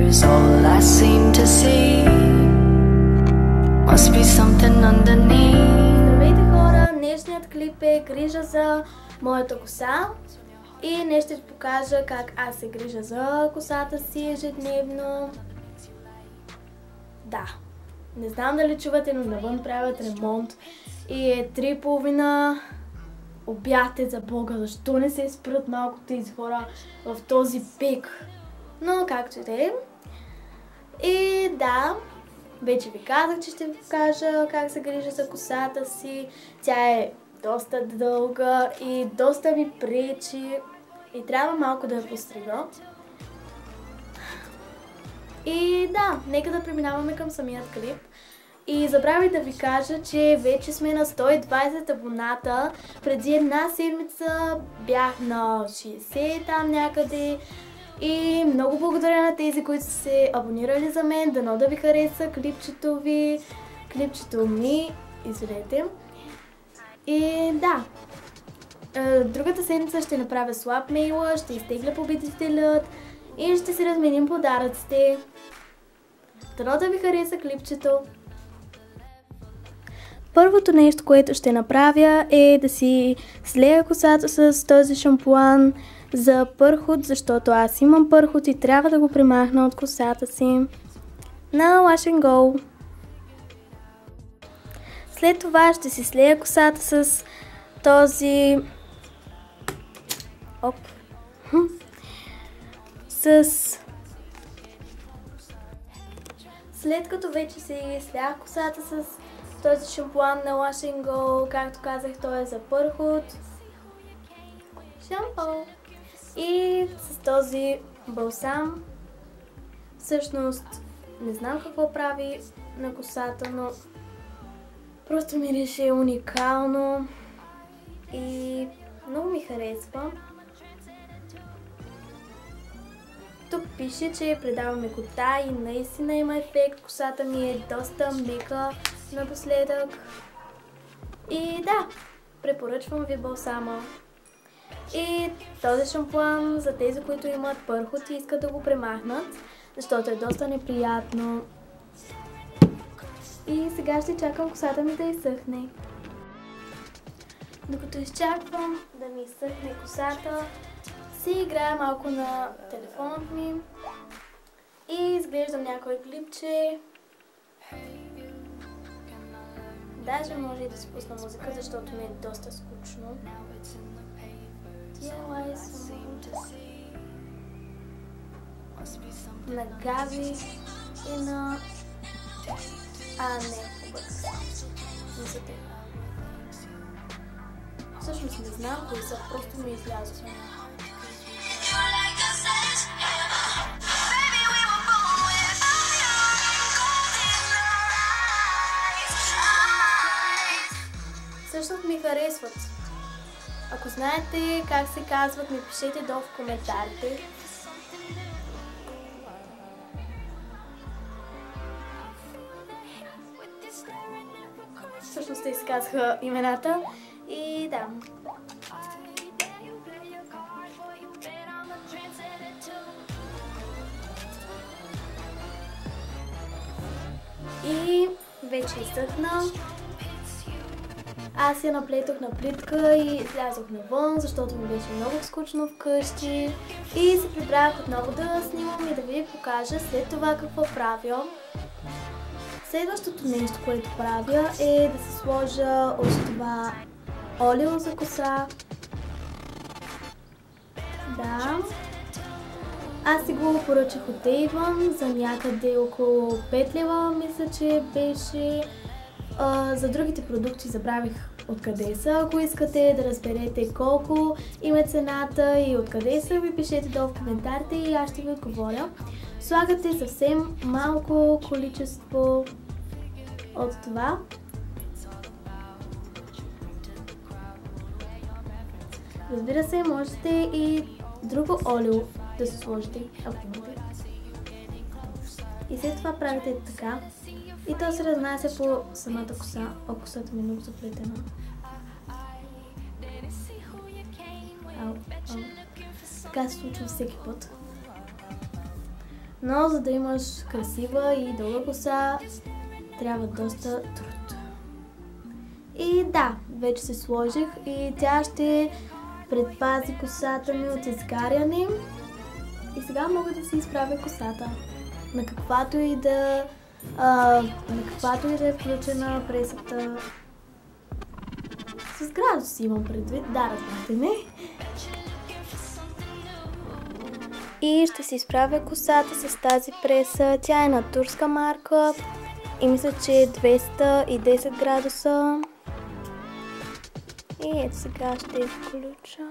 is all I seem to see. Must be something underneath. Здравейте хора! Днешният клип е грижа за моята коса. И днес ще ви покажа как аз се грижа за косата си ежедневно. Да, не знам дали чувате, но навън правят ремонт и е 3:30. Обяд е, за Бога, защо не се спрат малко тези хора в този пик? Но както и да е. И да, вече ви казах, че ще ви покажа как се грижа за косата си. Тя е доста дълга и доста ми пречи и трябва малко да я пострига. И да, нека да преминаваме към самият клип. И забравих да ви кажа, че вече сме на 120 абоната. Преди една седмица бях на 60 там някъде. И много благодаря на тези, които са се абонирали за мен. Дано да ви хареса клипчето ми, извинете. И да, другата седмица ще направя слаб мейла, ще изтегля победителят и ще си разменим подаръците. Дано да ви хареса клипчето. Първото нещо, което ще направя е да си слея косата с този шампуан за пърхот, защото аз имам пърхот и трябва да го премахна от косата си. На Wash and Go. След това ще си слея косата с този... След като вече си слях косата с този шампуан на Wash and Go, както казах, той е за пърхот. Шампо. И с този балсам, всъщност не знам какво прави на косата, но просто мирише уникално и много ми харесва. Тук пише, че придава мекота и наистина има ефект. Косата ми е доста мека напоследък. И да, препоръчвам ви балсама. И този шампуан за тези, които имат пърхот и искат да го премахнат, защото е доста неприятно. И сега ще чакам косата ми да изсъхне. Докато изчаквам да ми изсъхне косата, си играя малко на телефонът ми и изглеждам някой клипче. Даже може и да си пусна музика, защото ми е доста скучно. На Габи и на... не, мисълте. Всъщност не знам кои са, просто ми излязоха. Всъщност ми харесват. Ако знаете как се казват, ми пишете долу в коментарите. Всъщност те изказаха имената и да. И вече изсъхна. Аз я наплетох на плитка и излязох навън, защото ми беше много скучно вкъщи. И се прибрах отново да снимам и да ви покажа след това какво правя. Следващото нещо, което правя, е да се сложа от това олио за коса. Да. Аз си го поръчах от Avon за някъде около 5 лева, мисля, че беше. За другите продукти забравих откъде са. Ако искате да разберете колко им е цената и откъде са, ви пишете долу в коментарите и аз ще ви отговоря. Слагате съвсем малко количество от това. Разбира се, можете и друго олио да се сложите, ако имате. И след това правите така. И то се разнася по самата коса. Косата ми е много заплетена. Така се случва всеки път. Но за да имаш красива и дълга коса, трябва доста труд. И да, вече се сложих и тя ще предпази косата ми от изгаряне. И сега мога да си изправя косата. На каквато и да е включена пресата. С градуси имам предвид, да, разбрате ме. И ще си изправя косата с тази преса. Тя е на турска марка и мисля, че е 210 градуса. И ето сега ще изключа.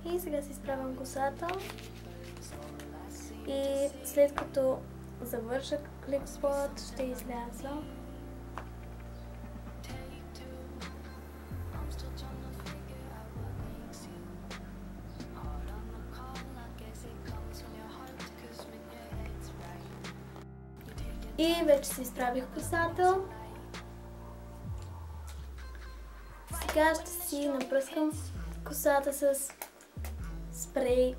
И сега си изправям косата. И след като завърша клипът, ще изляза. И вече си изправих косата. Сега ще си напръскам косата с спрей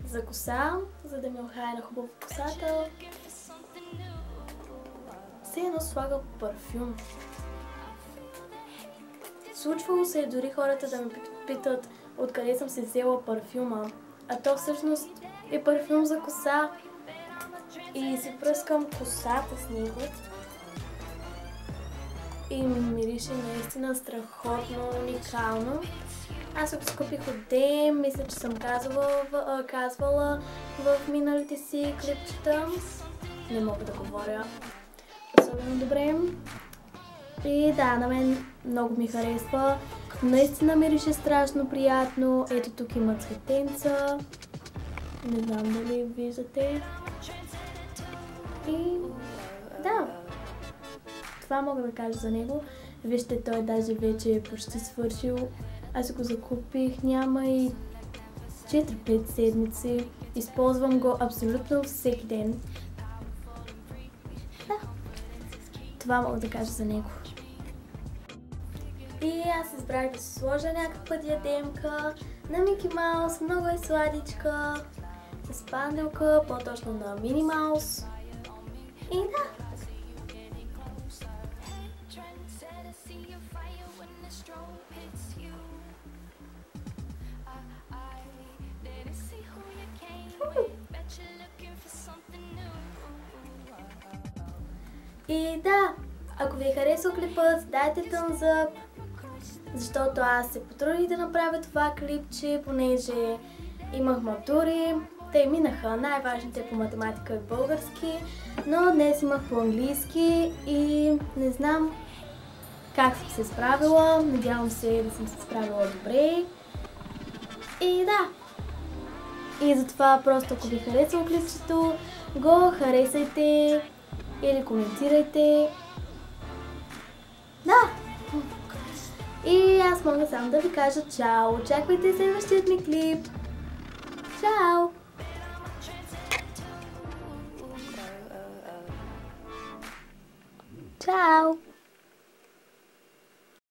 за коса, за да ми охрани хубаво косата. Все едно слага парфюм. Случвало се дори хората да ме питат откъде съм се взела парфюма. А то всъщност е парфюм за коса. И си пръскам косата с него. И ми мирише наистина страхотно, уникално. Аз го скупих от Дем, мисля, че съм казвала в миналите си клипчета. Не мога да говоря особено добре. И да, на мен много ми харесва. Наистина мирише страшно приятно. Ето тук има цветенца. Не знам дали виждате. И да, това мога да кажа за него. Вижте, той даже вече е почти свършил. Аз го закупих, няма и 4-5 седмици. Използвам го абсолютно всеки ден. Да, това мога да кажа за него. И аз избрах да си сложа някаква диадемка на Мики Маус. Много е сладичка. С панделка, по-точно на Мини Маус. И да. И да, ако ви е харесал клипът, дайте thumbs up, защото аз се потрудих да направя това клипче, понеже имах матури. Те минаха, най-важните по математика и български, но днес имах по английски и не знам как съм се справила. Надявам се да съм се справила добре. И да. И затова просто ако ви харесва клипчето, го харесайте или коментирайте. Да. И аз мога само да ви кажа чао. Очаквайте следващият ми клип. Чао! Ciao!